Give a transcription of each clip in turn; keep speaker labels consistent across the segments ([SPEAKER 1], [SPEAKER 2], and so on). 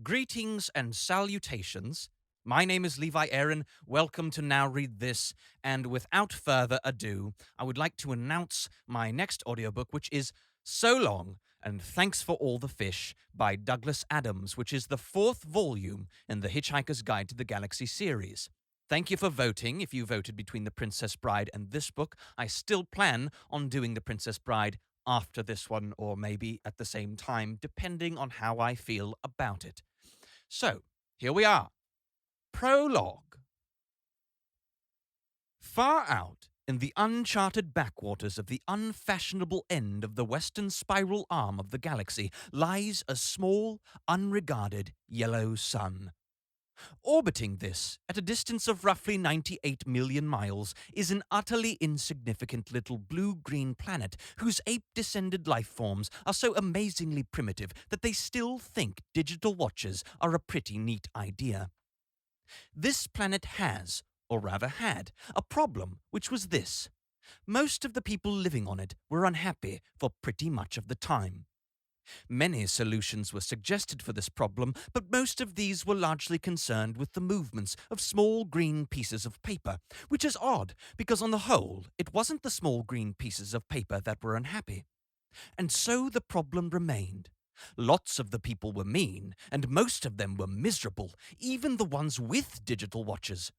[SPEAKER 1] Greetings and salutations. My name is Levi Aeryn. Welcome to Now Read This. And without further ado, I would like to announce my next audiobook, which is So Long and Thanks for All the Fish by Douglas Adams, which is the fourth volume in the Hitchhiker's Guide to the Galaxy series. Thank you for voting. If you voted between The Princess Bride and this book, I still plan on doing The Princess Bride after this one, or maybe at the same time, depending on how I feel about it. So, here we are. Prologue. Far out in the uncharted backwaters of the unfashionable end of the western spiral arm of the galaxy lies a small, unregarded yellow sun. Orbiting this, at a distance of roughly 98 million miles, is an utterly insignificant little blue-green planet whose ape-descended life forms are so amazingly primitive that they still think digital watches are a pretty neat idea. This planet has, or rather had, a problem, which was this. Most of the people living on it were unhappy for pretty much of the time. Many solutions were suggested for this problem, but most of these were largely concerned with the movements of small green pieces of paper, which is odd, because on the whole, it wasn't the small green pieces of paper that were unhappy. And so the problem remained. Lots of the people were mean, and most of them were miserable, even the ones with digital watches.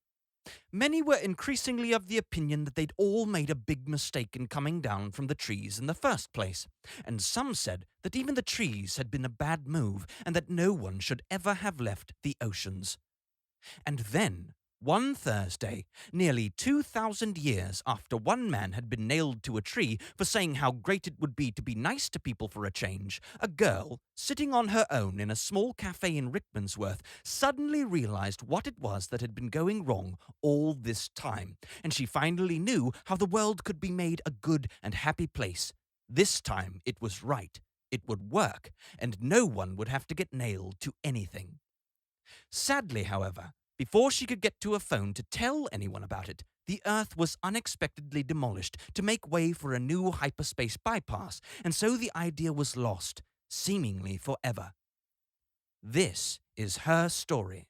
[SPEAKER 1] Many were increasingly of the opinion that they'd all made a big mistake in coming down from the trees in the first place, and some said that even the trees had been a bad move and that no one should ever have left the oceans. And then, one Thursday, nearly 2,000 years after one man had been nailed to a tree for saying how great it would be to be nice to people for a change, a girl, sitting on her own in a small cafe in Rickmansworth, suddenly realized what it was that had been going wrong all this time, and she finally knew how the world could be made a good and happy place. This time it was right, it would work, and no one would have to get nailed to anything. Sadly, however, before she could get to a phone to tell anyone about it, the Earth was unexpectedly demolished to make way for a new hyperspace bypass, and so the idea was lost, seemingly forever. This is her story.